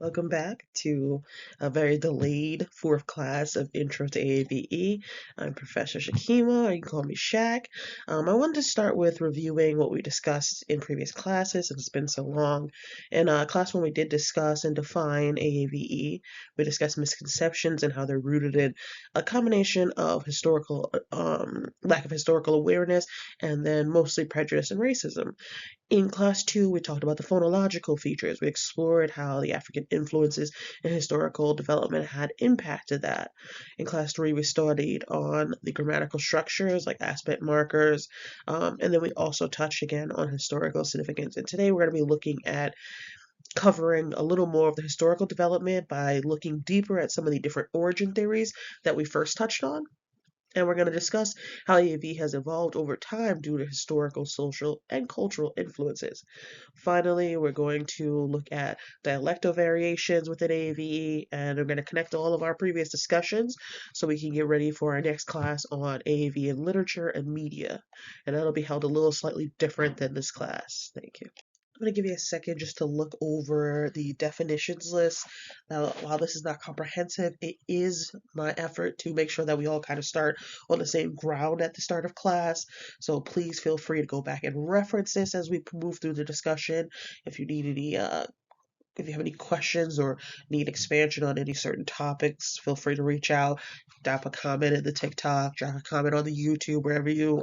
Welcome back to a very delayed fourth class of Intro to AAVE. I'm Professor Shakima, or you can call me Shaq. I wanted to start with reviewing what we discussed in previous classes, since it's been so long. In class one, we did discuss and define AAVE. We discussed misconceptions and how they're rooted in a combination of lack of historical awareness, and then mostly prejudice and racism. In class two, we talked about the phonological features. We explored how the African influences in historical development had impacted that. In class three, we studied on the grammatical structures like aspect markers, and then we also touched again on historical significance. And today we're going to be looking at covering a little more of the historical development by looking deeper at some of the different origin theories that we first touched on. And we're going to discuss how AAV has evolved over time due to historical, social, and cultural influences. Finally, we're going to look at dialectal variations within AAVE, and we're going to connect all of our previous discussions so we can get ready for our next class on AAV in literature and media. And that'll be held a little slightly different than this class. Thank you. I'm going to give you a second just to look over the definitions list. Now, while this is not comprehensive, it is my effort to make sure that we all kind of start on the same ground at the start of class. So please feel free to go back and reference this as we move through the discussion. If you need any if you have any questions or need expansion on any certain topics, feel free to reach out. Drop a comment in the TikTok, drop a comment on the YouTube, wherever you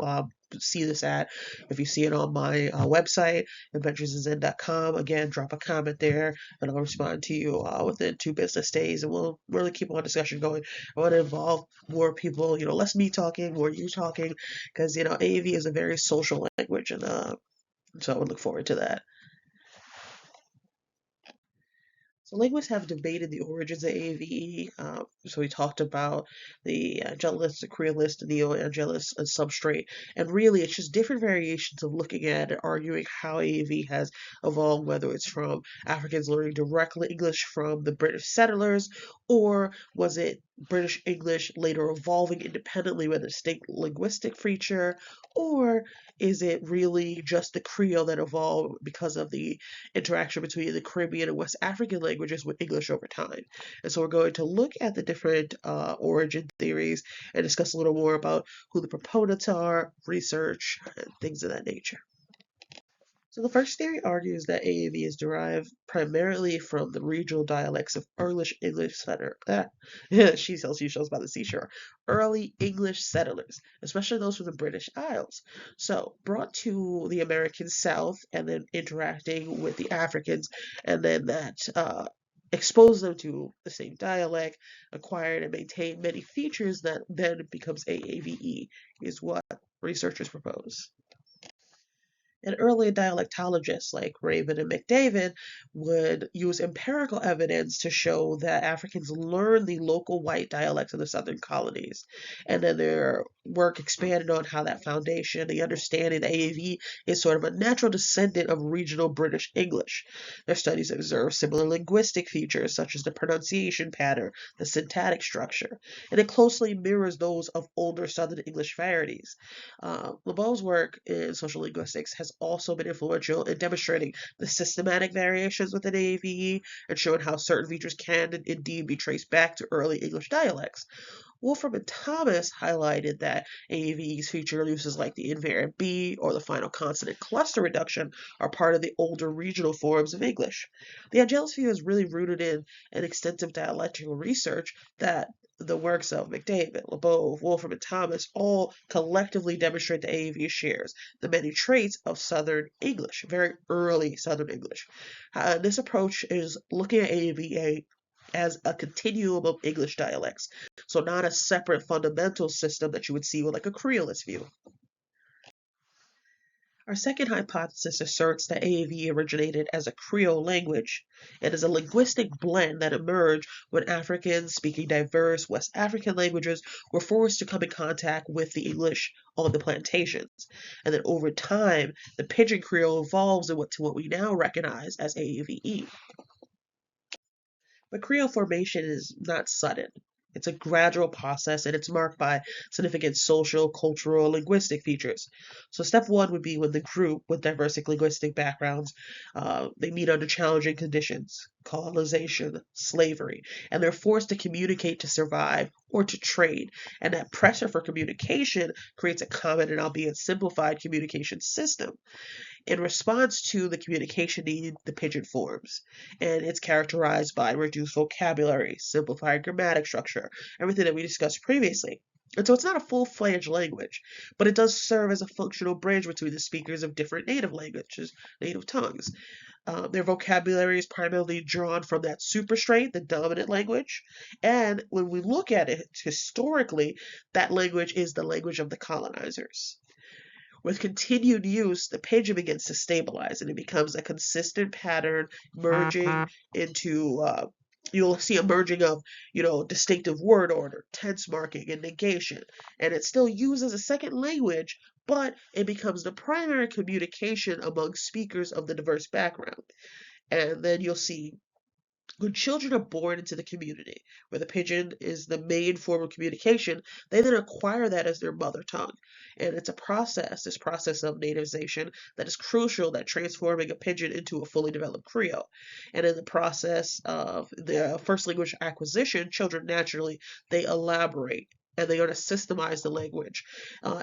see this at. If you see it on my website, adventuresinzen.com, again, drop a comment there, and I'll respond to you within 2 business days, and we'll really keep our discussion going. I want to involve more people, less me talking, more you talking, because, AAV is a very social language, and so I would look forward to that. So linguists have debated the origins of AAVE. So we talked about the Angelus, the Creolist, the Neo-Angelus substrate, and really it's just different variations of looking at and arguing how AAV has evolved, whether it's from Africans learning directly English from the British settlers, or was it British English later evolving independently with a distinct linguistic feature, or is it really just the Creole that evolved because of the interaction between the Caribbean and West African languages with English over time? And so we're going to look at the different origin theories and discuss a little more about who the proponents are, research, and things of that nature. So the first theory argues that AAV is derived primarily from the regional dialects of she sells seashells by the seashore, early English settlers, especially those from the British Isles. So brought to the American South and then interacting with the Africans, and then that exposed them to the same dialect, acquired and maintained many features that then becomes AAVE, is what researchers propose. And early dialectologists like Raven and McDavid would use empirical evidence to show that Africans learned the local white dialects of the southern colonies. And then their work expanded on how that foundation, the understanding that AAV is sort of a natural descendant of regional British English. Their studies observed similar linguistic features such as the pronunciation pattern, the syntactic structure, and it closely mirrors those of older Southern English varieties. LeBeau's work in social linguistics has also been influential in demonstrating the systematic variations within AAVE and showing how certain features can indeed be traced back to early English dialects. Wolfram and Thomas highlighted that AAVE's feature uses like the invariant B or the final consonant cluster reduction are part of the older regional forms of English. The Angelus view is really rooted in an extensive dialectical research that the works of McDavid, LeBeau, Wolfram, and Thomas all collectively demonstrate that AAV shares the many traits of Southern English, very early Southern English. This approach is looking at AAVA as a continuum of English dialects, so not a separate fundamental system that you would see with like a Creolist view. Our second hypothesis asserts that AAV originated as a Creole language and is a linguistic blend that emerged when Africans speaking diverse West African languages were forced to come in contact with the English on the plantations. And then over time, the Pidgin Creole evolves to what we now recognize as AAVE. But Creole formation is not sudden. It's a gradual process and it's marked by significant social, cultural, linguistic features. So step one would be when the group with diverse linguistic backgrounds, they meet under challenging conditions. colonization, slavery, and they're forced to communicate to survive or to trade. And that pressure for communication creates a common and albeit simplified communication system. In response to the communication need, the pidgin forms, and it's characterized by reduced vocabulary, simplified grammatic structure, everything that we discussed previously. And so it's not a full-fledged language, but it does serve as a functional bridge between the speakers of different native languages, native tongues. Their vocabulary is primarily drawn from that superstrate, the dominant language. And when we look at it historically, that language is the language of the colonizers. With continued use, the pidgin begins to stabilize and it becomes a consistent pattern merging into, you'll see a merging of, distinctive word order, tense marking, and negation. And it's still used as a second language, but it becomes the primary communication among speakers of the diverse background. And then you'll see when children are born into the community, where the pidgin is the main form of communication, they then acquire that as their mother tongue. And it's a process, this process of nativization, that is crucial that transforming a pidgin into a fully developed Creole. And in the process of the first language acquisition, children naturally, they elaborate and they are to systemize the language,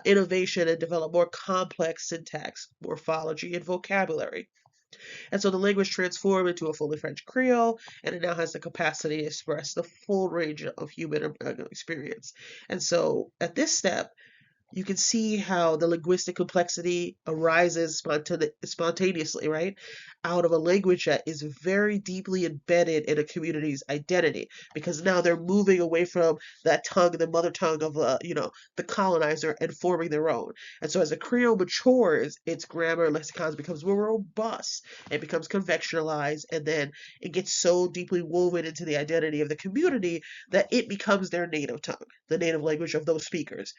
innovation, and develop more complex syntax, morphology, and vocabulary. And so the language transformed into a fully French Creole, and it now has the capacity to express the full range of human experience. And so at this step, you can see how the linguistic complexity arises spontaneously, right, out of a language that is very deeply embedded in a community's identity, because now they're moving away from that tongue, the mother tongue of, the colonizer, and forming their own. And so as the Creole matures, its grammar and lexicons becomes more robust, it becomes conventionalized, and then it gets so deeply woven into the identity of the community that it becomes their native tongue, the native language of those speakers.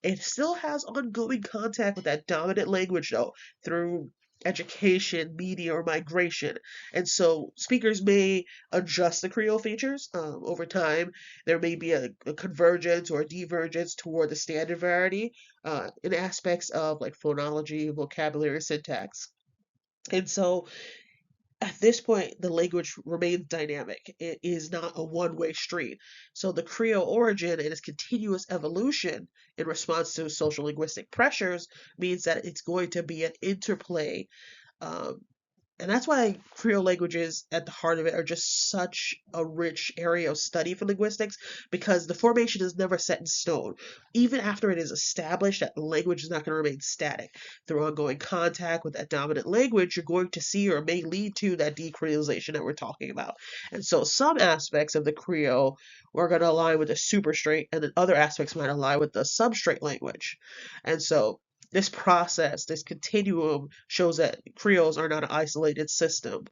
It still has ongoing contact with that dominant language, though, through education, media, or migration. And so speakers may adjust the Creole features over time. There may be a convergence or a divergence toward the standard variety in aspects of like phonology, vocabulary, syntax. And so at this point, the language remains dynamic. It is not a one-way street. So the Creole origin and its continuous evolution in response to social linguistic pressures means that it's going to be an interplay, um, and that's why Creole languages at the heart of it are just such a rich area of study for linguistics, because the formation is never set in stone. Even after it is established, that language is not going to remain static. Through ongoing contact with that dominant language, you're going to see or may lead to that decreolization that we're talking about. And so some aspects of the Creole are going to align with the superstrate, and then other aspects might align with the substrate language. And so this process, this continuum, shows that Creoles are not an isolated system.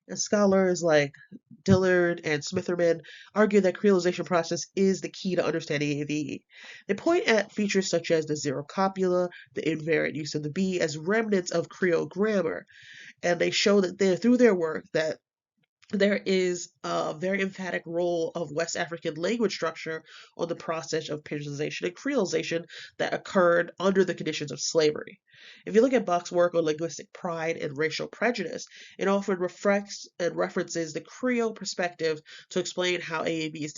And scholars like Dillard and Smitherman argue that creolization process is the key to understanding AAVE. They point at features such as the zero copula, the invariant use of the B as remnants of Creole grammar, and they show that through their work that there is a very emphatic role of West African language structure on the process of pidginization and creolization that occurred under the conditions of slavery. If you look at Bach's work on linguistic pride and racial prejudice, it often reflects and references the Creole perspective to explain how AAVE's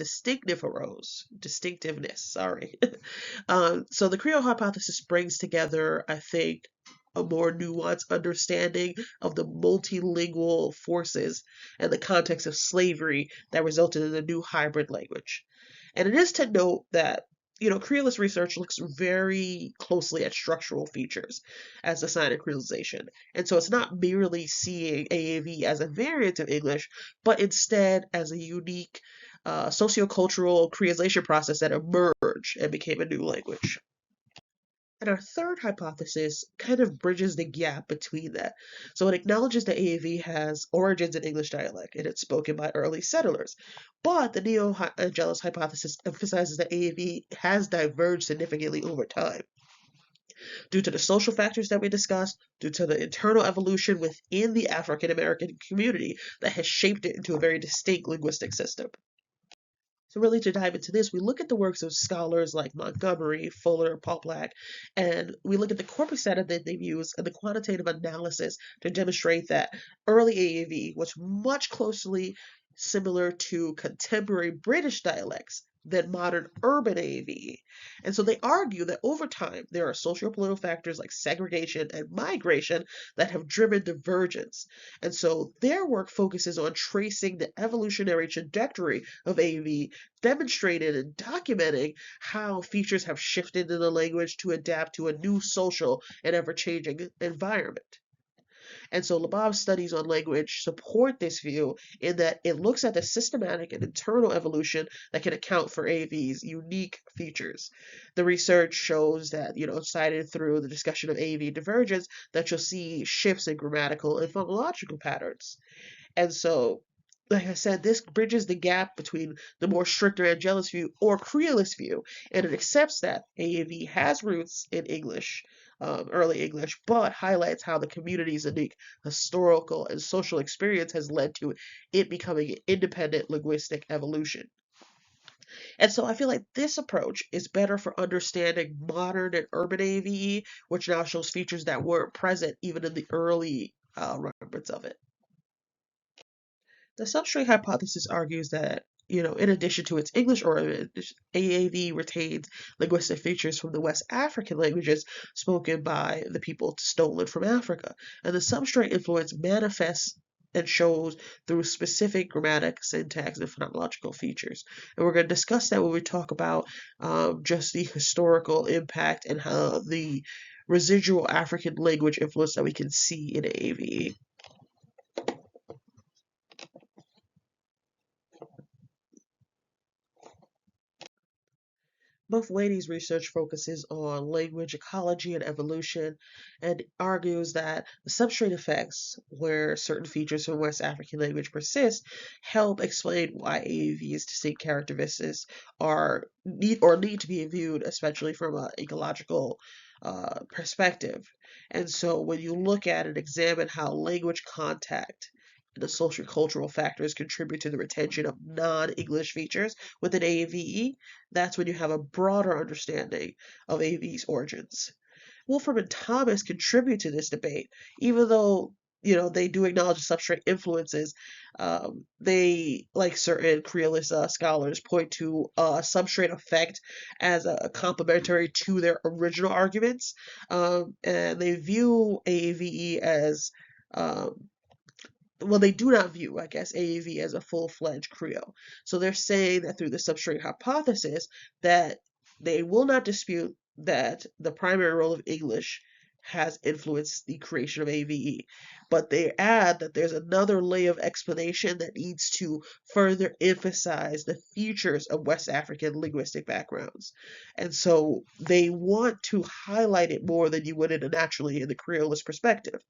distinctiveness, sorry. So the Creole hypothesis brings together, I think, a more nuanced understanding of the multilingual forces and the context of slavery that resulted in the new hybrid language. And it is to note that Creolist research looks very closely at structural features as a sign of creolization. And so it's not merely seeing AAVE as a variant of English, but instead as a unique sociocultural creolization process that emerged and became a new language. And our third hypothesis kind of bridges the gap between that. So it acknowledges that AAV has origins in English dialect and it's spoken by early settlers. But the Neo-Angelus hypothesis emphasizes that AAV has diverged significantly over time due to the social factors that we discussed, due to the internal evolution within the African American community that has shaped it into a very distinct linguistic system. So really to dive into this, we look at the works of scholars like Montgomery, Fuller, Poplack, and we look at the corpus data that they've used and the quantitative analysis to demonstrate that early AAV was much closely similar to contemporary British dialects than modern urban AAVE. And so they argue that over time, there are socio-political factors like segregation and migration that have driven divergence. And so their work focuses on tracing the evolutionary trajectory of AAV, demonstrated and documenting how features have shifted in the language to adapt to a new social and ever-changing environment. And so Labov's studies on language support this view in that it looks at the systematic and internal evolution that can account for AAV's unique features. The research shows that, cited through the discussion of AAV divergence, that you'll see shifts in grammatical and phonological patterns. And so, like I said, this bridges the gap between the more stricter Angelus view or Creolist view, and it accepts that AAV has roots in English, early English, but highlights how the community's unique historical and social experience has led to it becoming an independent linguistic evolution. And so I feel like this approach is better for understanding modern and urban AVE, which now shows features that weren't present even in the early remembrance of it. The substrate hypothesis argues that, in addition to its English origin, AAV retains linguistic features from the West African languages spoken by the people stolen from Africa. And the substrate influence manifests and shows through specific grammatic, syntax, and phonological features. And we're going to discuss that when we talk about just the historical impact and how the residual African language influence that we can see in AAVE. Both Laney's research focuses on language ecology and evolution and argues that the substrate effects, where certain features from West African language persist, help explain why AAV's distinct characteristics need to be viewed, especially from an ecological perspective. And so when you look at and examine how language contact and the social cultural factors contribute to the retention of non-English features within AAVE, that's when you have a broader understanding of AV's origins. Wolfram and Thomas contribute to this debate, even though they do acknowledge the substrate influences. They, like certain Creolist scholars, point to a substrate effect as a complementary to their original arguments, and they view AAVE as well, they do not view, I guess, AAV as a full-fledged Creole. So they're saying that through the substrate hypothesis that they will not dispute that the primary role of English has influenced the creation of AVE, but they add that there's another layer of explanation that needs to further emphasize the features of West African linguistic backgrounds. And so they want to highlight it more than you would naturally in the Creolist perspective.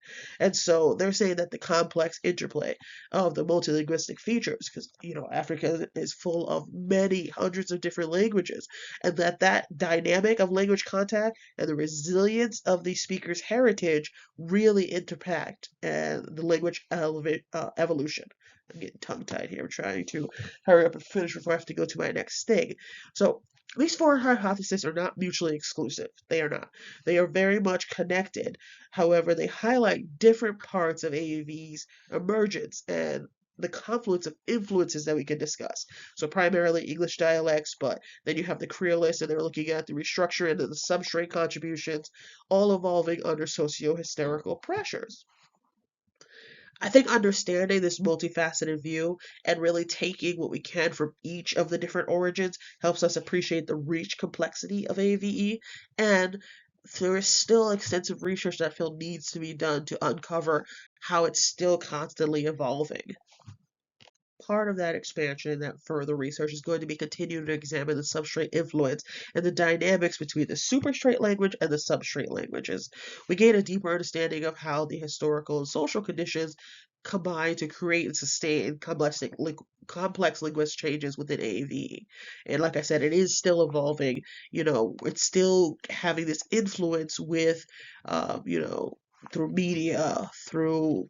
And so they're saying that the complex interplay of the multilinguistic features, because Africa is full of many hundreds of different languages, and that dynamic of language contact and the resilience of the speaker's heritage really impact and the language evolution. I'm getting tongue-tied here. I'm trying to hurry up and finish before I have to go to my next thing. So these four hypotheses are not mutually exclusive. They are not. They are very much connected. However, they highlight different parts of AAV's emergence and the confluence of influences that we can discuss. So primarily English dialects, but then you have the Creolists, and they're looking at the restructuring and the substrate contributions, all evolving under socio-historical pressures. I think understanding this multifaceted view and really taking what we can from each of the different origins helps us appreciate the rich complexity of AVE, and there is still extensive research that I feel needs to be done to uncover how it's still constantly evolving. Part of that expansion, that further research, is going to be continuing to examine the substrate influence and the dynamics between the superstrate language and the substrate languages. We gain a deeper understanding of how the historical and social conditions combine to create and sustain complex linguistic changes within AAVE. And like I said, it is still evolving. It's still having this influence with, through media, through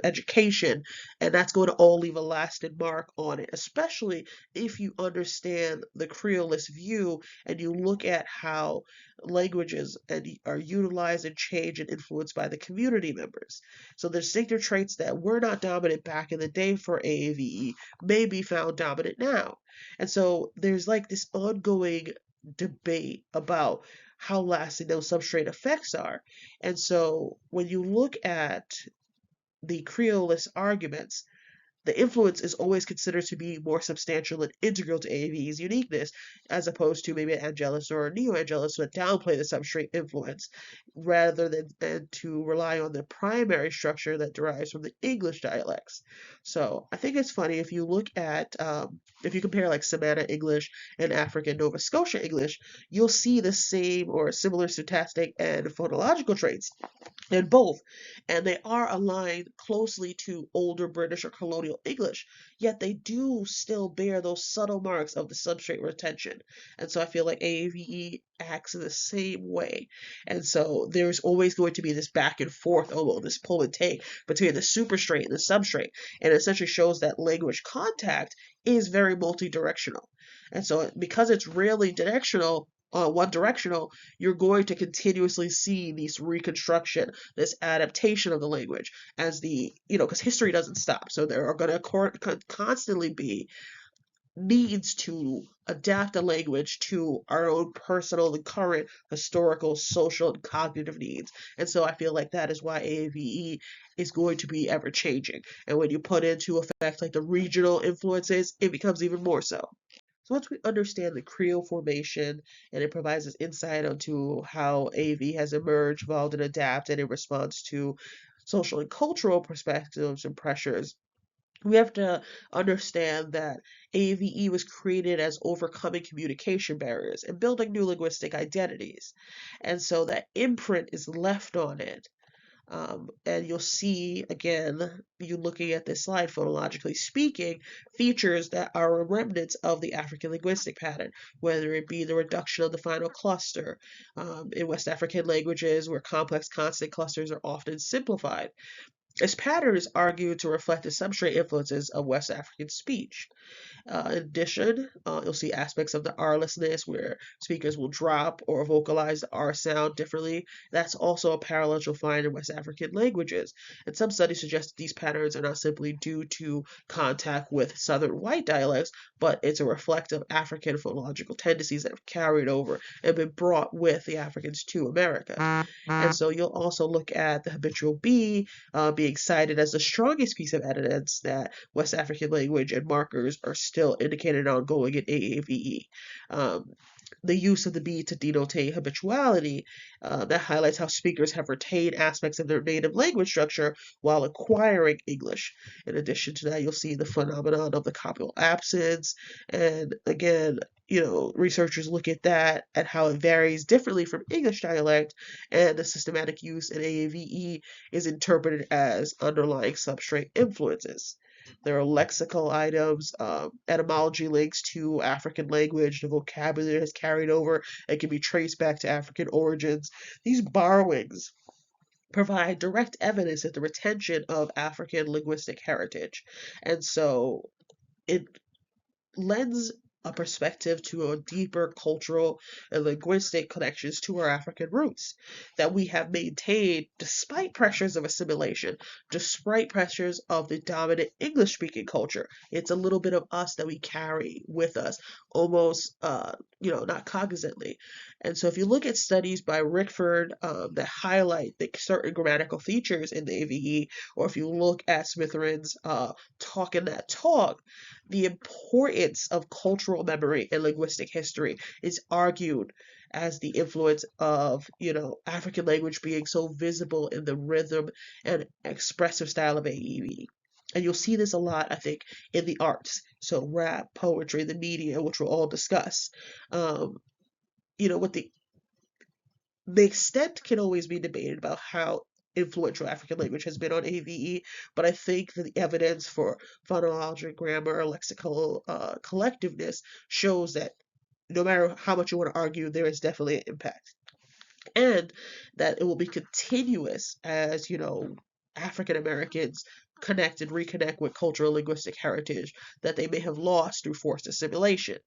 education, and that's going to all leave a lasting mark on it, especially if you understand the Creolist view and you look at how languages are utilized and changed and influenced by the community members. So the distinctive traits that were not dominant back in the day for AAVE may be found dominant now. And so there's like this ongoing debate about how lasting those substrate effects are. And so when you look at the Creolist arguments, the influence is always considered to be more substantial and integral to AAVE's uniqueness, as opposed to maybe an Angelus or a Neo-Angelus that downplay the substrate influence, rather than to rely on the primary structure that derives from the English dialects. So I think it's funny if you look at, if you compare like Savannah English and African Nova Scotia English, you'll see the same or similar syntactic and phonological traits in both, and they are aligned closely to older British or colonial English, yet they do still bear those subtle marks of the substrate retention. And so I feel like AAVE acts in the same way. And so there's always going to be this back and forth, almost this pull and take between the superstrate and the substrate. And it essentially shows that language contact is very multi-directional. And so because it's rarely directional, one directional, you're going to continuously see these reconstruction, this adaptation of the language as because history doesn't stop. So there are going to constantly be needs to adapt a language to our own personal and current historical, social, and cognitive needs. And so I feel like that is why AAVE is going to be ever changing. And when you put into effect like the regional influences, it becomes even more so. So once we understand the Creole formation and it provides us insight onto how AV has emerged, evolved, and adapted in response to social and cultural perspectives and pressures, we have to understand that AVE was created as overcoming communication barriers and building new linguistic identities. And so that imprint is left on it. And you'll see, again, you looking at this slide, phonologically speaking, features that are remnants of the African linguistic pattern, whether it be the reduction of the final cluster in West African languages where complex consonant clusters are often simplified. This pattern is argued to reflect the substrate influences of West African speech. In addition, you'll see aspects of the R-lessness where speakers will drop or vocalize the R sound differently. That's also a parallel you'll find in West African languages. And some studies suggest that these patterns are not simply due to contact with Southern white dialects, but it's a reflective African phonological tendencies that have carried over and been brought with the Africans to America. And so you'll also look at the habitual B being cited as the strongest piece of evidence that West African language and markers are still indicated ongoing in AAVE. Um, the use of the B to denote habituality that highlights how speakers have retained aspects of their native language structure while acquiring English. In addition to that, you'll see the phenomenon of the copyright absence, and again, researchers look at that and how it varies differently from English dialect, and the systematic use in AAVE is interpreted as underlying substrate influences. There are lexical items, etymology links to African language, the vocabulary has carried over and can be traced back to African origins. These borrowings provide direct evidence of the retention of African linguistic heritage. And so it lends a perspective to a deeper cultural and linguistic connections to our African roots that we have maintained despite pressures of assimilation, despite pressures of the dominant English speaking culture. It's a little bit of us that we carry with us, almost, not cognizantly. And so if you look at studies by Rickford that highlight the certain grammatical features in the AVE, or if you look at Smitheren's Talking That Talk, the importance of cultural memory and linguistic history is argued as the influence of, African language being so visible in the rhythm and expressive style of AEV. And you'll see this a lot, I think, in the arts. So rap, poetry, the media, which we'll all discuss. What the extent can always be debated about how influential African language has been on AVE, but I think that the evidence for phonologic grammar, lexical collectiveness shows that no matter how much you want to argue, there is definitely an impact. and that it will be continuous as, African Americans connect and reconnect with cultural linguistic heritage that they may have lost through forced assimilation.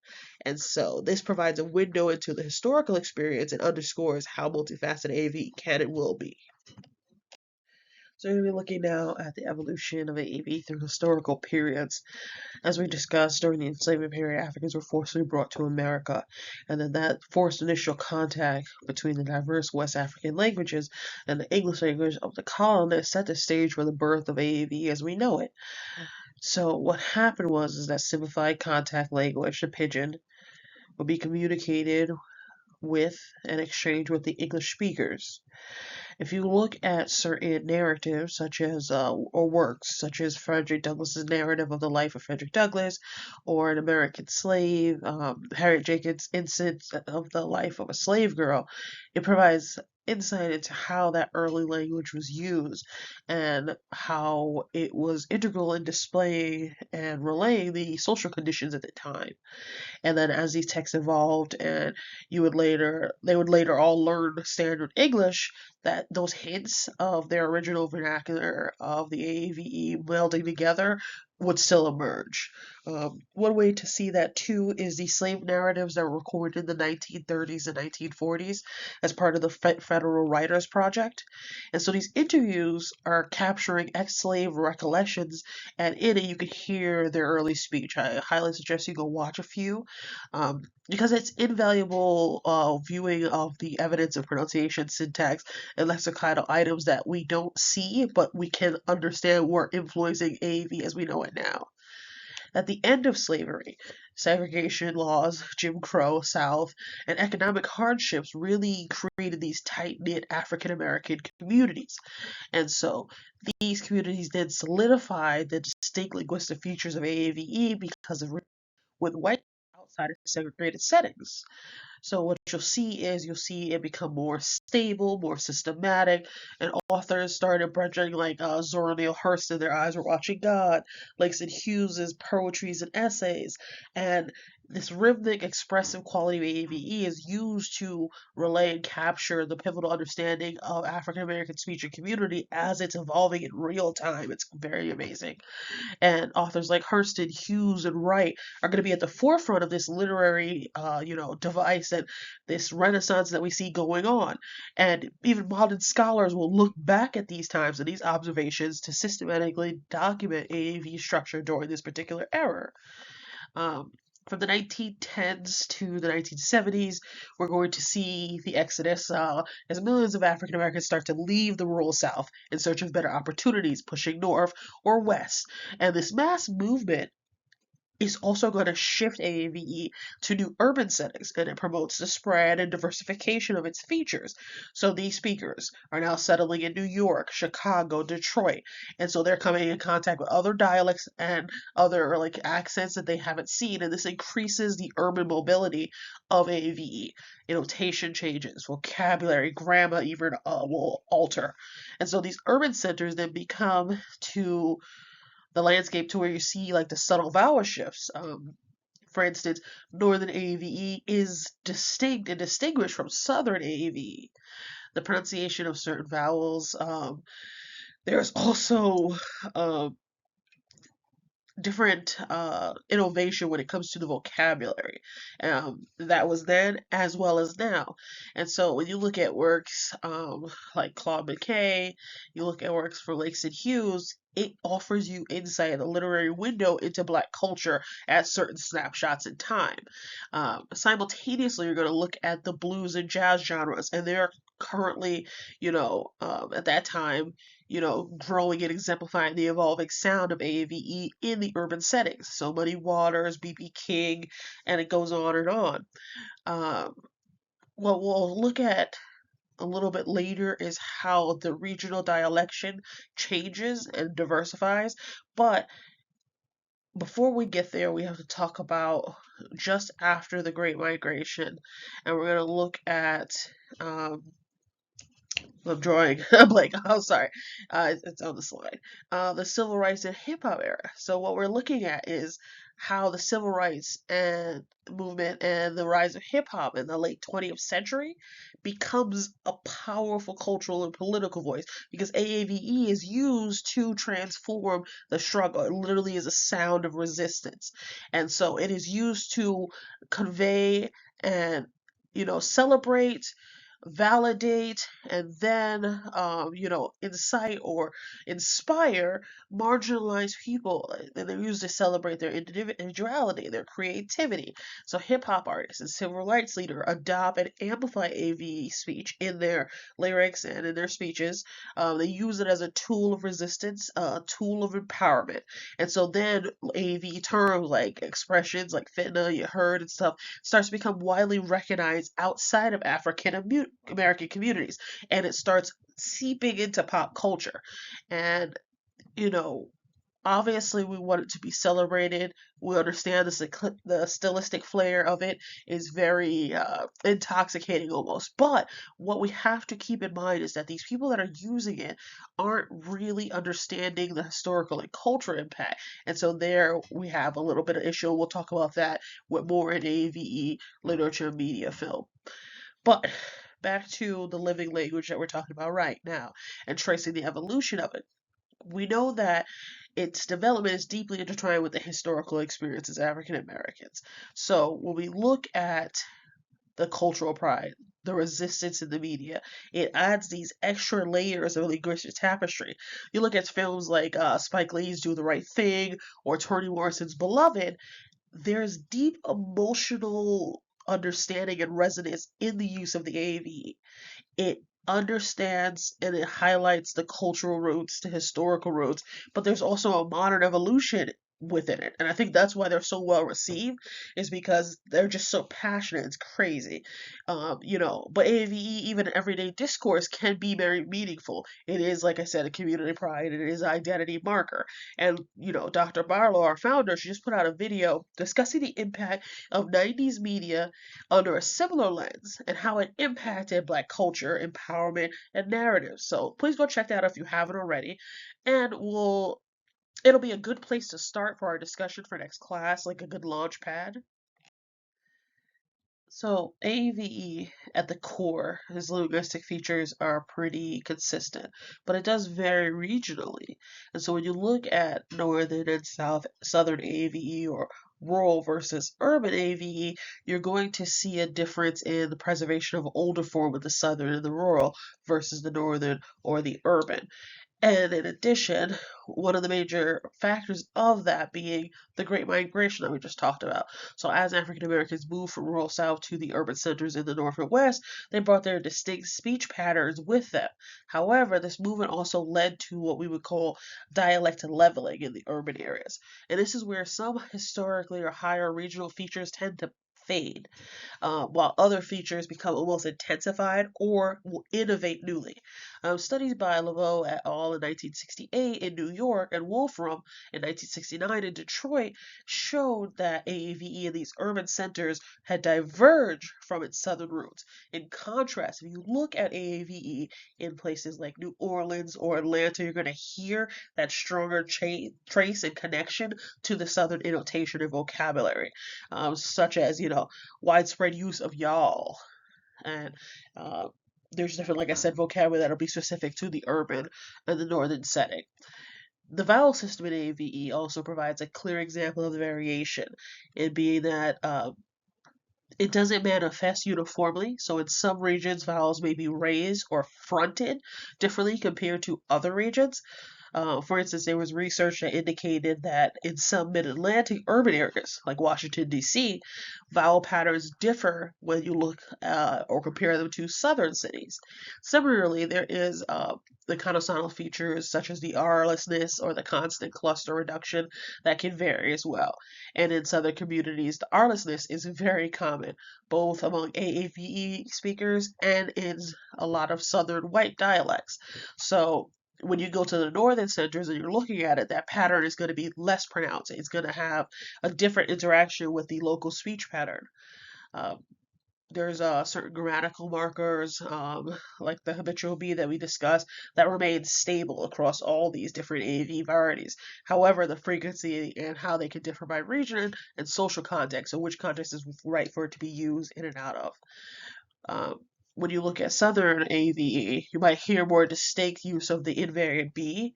And so this provides a window into the historical experience and underscores how multifaceted AV can and will be. So we're going to be looking now at the evolution of AAV through historical periods. As we discussed, during the enslavement period, Africans were forcibly brought to America, and then that forced initial contact between the diverse West African languages and the English language of the colonists set the stage for the birth of AAV as we know it. So what happened was that simplified contact language, the pidgin, would be communicated with and exchanged with the English speakers. If you look at certain narratives, such as or works, such as Frederick Douglass's narrative of the life of Frederick Douglass, or An American Slave, Harriet Jenkins' instance of the life of a slave girl, it provides insight into how that early language was used and how it was integral in displaying and relaying the social conditions at the time. And then as these texts evolved and they would later all learn standard English, that those hints of their original vernacular of the AAVE melding together would still emerge. One way to see that too is the slave narratives that were recorded in the 1930s and 1940s as part of the Federal Writers Project. And so these interviews are capturing ex-slave recollections, and in it you can hear their early speech. I highly suggest you go watch a few, because it's invaluable viewing of the evidence of pronunciation, syntax, and lexical items that we don't see, but we can understand were influencing AAV as we know it now. At the end of slavery, segregation laws, Jim Crow, South, and economic hardships really created these tight-knit African American communities. And so these communities then solidified the distinct linguistic features of AAVE because of with white outside of segregated settings. So what you'll see it become more stable, more systematic, and authors started branching like Zora Neale Hurston, Their Eyes Were Watching God, Langston Hughes's poetries and essays, and this rhythmic, expressive quality of AVE is used to relay and capture the pivotal understanding of African American speech and community as it's evolving in real time. It's very amazing. And authors like Hurston, Hughes, and Wright are going to be at the forefront of this literary, device and this renaissance that we see going on. And even modern scholars will look back at these times and these observations to systematically document AAV structure during this particular era. From the 1910s to the 1970s, we're going to see the exodus as millions of African Americans start to leave the rural South in search of better opportunities, pushing north or west. And this mass movement is also going to shift AAVE to new urban settings, and it promotes the spread and diversification of its features. So these speakers are now settling in New York, Chicago, Detroit, and so they're coming in contact with other dialects and other like accents that they haven't seen, and this increases the urban mobility of AAVE. Notation changes, vocabulary, grammar even will alter, and so these urban centers then become to the landscape to where you see like the subtle vowel shifts. For instance, Northern AAVE is distinct and distinguished from Southern AAVE. The pronunciation of certain vowels. There's also um, different innovation when it comes to the vocabulary. That was then as well as now. And so when you look at works like Claude McKay, you look at works for Langston Hughes, it offers you insight, a literary window into Black culture at certain snapshots in time. Simultaneously, you're going to look at the blues and jazz genres, and they're currently, at that time, growing and exemplifying the evolving sound of AAVE in the urban settings. So Muddy Waters, B.B. King, and it goes on and on. Um, what we'll look at a little bit later is how the regional dialection changes and diversifies. But before we get there, we have to talk about just after the Great Migration, and we're going to look at um, I'm drawing a blank. Oh, sorry. It's on the slide. The civil rights and hip hop era. So what we're looking at is how the civil rights and movement and the rise of hip hop in the late 20th century becomes a powerful cultural and political voice because AAVE is used to transform the struggle. It literally is a sound of resistance. And so it is used to convey and celebrate, validate, and then incite or inspire marginalized people, and they're used to celebrate their individuality, their creativity. So hip hop artists and civil rights leaders adopt and amplify AV speech in their lyrics and in their speeches. They use it as a tool of resistance, a tool of empowerment. And so then AV terms like expressions like fitna, you heard, and stuff starts to become widely recognized outside of African American communities, and it starts seeping into pop culture. And you know, obviously, we want it to be celebrated. We understand the stylistic flair of it is very intoxicating almost. But what we have to keep in mind is that these people that are using it aren't really understanding the historical and cultural impact. And so there we have a little bit of issue. We'll talk about that with more in AVE literature, media, film. But back to the living language that we're talking about right now and tracing the evolution of it. We know that its development is deeply intertwined with the historical experiences of African Americans. So when we look at the cultural pride, the resistance in the media, it adds these extra layers of linguistic tapestry. You look at films like Spike Lee's Do the Right Thing or Toni Morrison's Beloved, there's deep emotional understanding and resonance in the use of the AV. It understands and it highlights the cultural roots, the historical roots, but there's also a modern evolution within it. And I think that's why they're so well received, is because they're just so passionate. It's crazy. But AVE, even everyday discourse, can be very meaningful. It is, like I said, a community pride, and it is an identity marker. And, Dr. Barlow, our founder, she just put out a video discussing the impact of 90s media under a similar lens and how it impacted Black culture, empowerment, and narrative. So please go check that out if you haven't already. And it'll be a good place to start for our discussion for next class, like a good launch pad. So AVE at the core, his linguistic features are pretty consistent, but it does vary regionally. And so when you look at northern and southern AVE or rural versus urban AVE, you're going to see a difference in the preservation of older form of the southern and the rural versus the northern or the urban. And in addition, one of the major factors of that being the Great Migration that we just talked about. So, as African Americans moved from rural South to the urban centers in the North and West, they brought their distinct speech patterns with them. However, this movement also led to what we would call dialect leveling in the urban areas. And this is where some historically or higher regional features tend to fade, while other features become almost intensified or will innovate newly. Studies by Laveau et al. In 1968 in New York and Wolfram in 1969 in Detroit showed that AAVE in these urban centers had diverged from its southern roots. In contrast, if you look at AAVE in places like New Orleans or Atlanta, you're going to hear that stronger trace and connection to the southern annotation and vocabulary, such as, widespread use of y'all. And there's different, like I said, vocabulary that'll be specific to the urban and the northern setting. The vowel system in AVE also provides a clear example of the variation, in being that it doesn't manifest uniformly. So in some regions, vowels may be raised or fronted differently compared to other regions. For instance, there was research that indicated that in some mid-Atlantic urban areas, like Washington, D.C., vowel patterns differ when you look or compare them to southern cities. Similarly, there is the consonantal features such as the R-lessness or the constant cluster reduction that can vary as well. And in southern communities, the R-lessness is very common, both among AAVE speakers and in a lot of southern white dialects. So when you go to the northern centers and you're looking at it, that pattern is going to be less pronounced. It's going to have a different interaction with the local speech pattern. Um, there's certain grammatical markers, like the habitual B that we discussed, that remain stable across all these different AAV varieties. However, the frequency and how they can differ by region and social context, so which context is right for it to be used in and out of. Um, when you look at Southern AAVE, you might hear more distinct use of the invariant B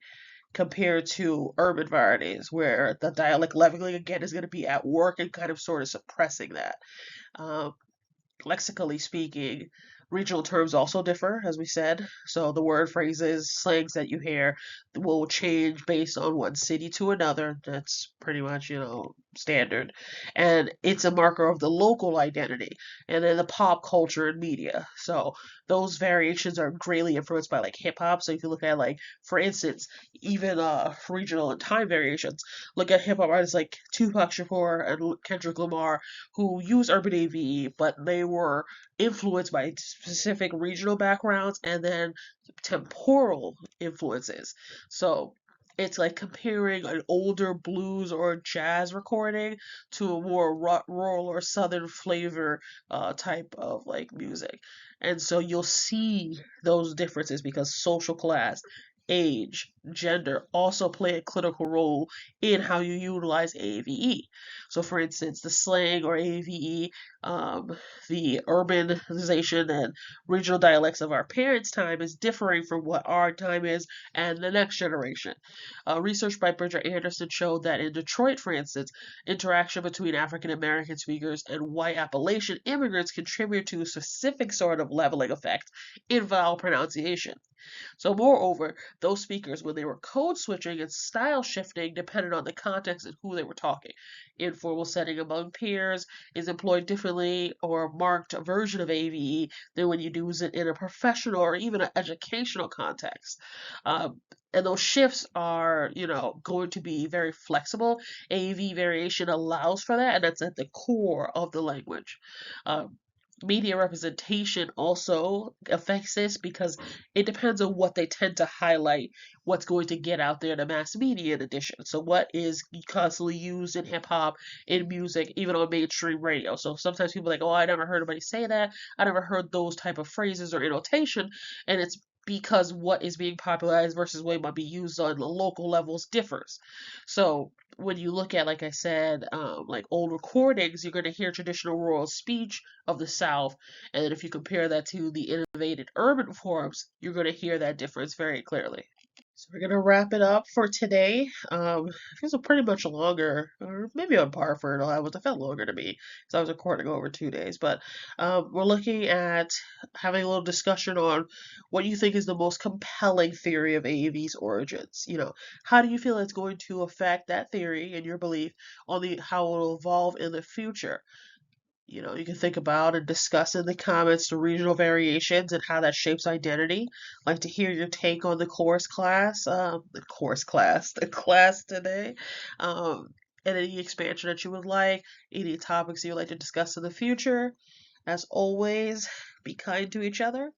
compared to urban varieties, where the dialect leveling again is going to be at work and kind of sort of suppressing that. Um, Lexically speaking, regional terms also differ, as we said. So the word phrases, slangs that you hear will change based on one city to another. That's pretty much, standard. And it's a marker of the local identity and then the pop culture and media. So those variations are greatly influenced by like hip hop. So if you look at like, for instance, even regional and time variations, look at hip hop artists like Tupac Shakur and Kendrick Lamar who use urban AVE, but they were influenced by specific regional backgrounds and then temporal influences. So it's like comparing an older blues or jazz recording to a more rural or southern flavor type of like music. And so you'll see those differences because social class, age, gender also play a critical role in how you utilize AAVE. So, for instance, the slang or AAVE, um, the urbanization and regional dialects of our parents' time is differing from what our time is and the next generation. Research by Bridger Anderson showed that in Detroit, for instance, interaction between African American speakers and white Appalachian immigrants contribute to a specific sort of leveling effect in vowel pronunciation. So, moreover, those speakers, when they were code switching and style shifting, depended on the context and who they were talking. Informal setting among peers is employed differently or a marked version of AVE than when you use it in a professional or even an educational context. And those shifts are, going to be very flexible. AV variation allows for that, and that's at the core of the language. Um, Media representation also affects this because it depends on what they tend to highlight, what's going to get out there to mass media in addition. So what is constantly used in hip hop, in music, even on mainstream radio. So sometimes people are like, oh, I never heard anybody say that. I never heard those type of phrases or annotation. And it's because what is being popularized versus what might be used on the local levels differs. So when you look at, like I said, like old recordings, you're going to hear traditional rural speech of the South, and then if you compare that to the innovated urban forms, you're going to hear that difference very clearly. So we're gonna wrap it up for today. It feels pretty much longer, or maybe on par for it. It felt longer to me because I was recording over 2 days. But we're looking at having a little discussion on what you think is the most compelling theory of AAV's origins. How do you feel it's going to affect that theory and your belief on the how it will evolve in the future? You can think about and discuss in the comments the regional variations and how that shapes identity. I'd like to hear your take on the class today, and any expansion that you would like, any topics you would like to discuss in the future. As always, be kind to each other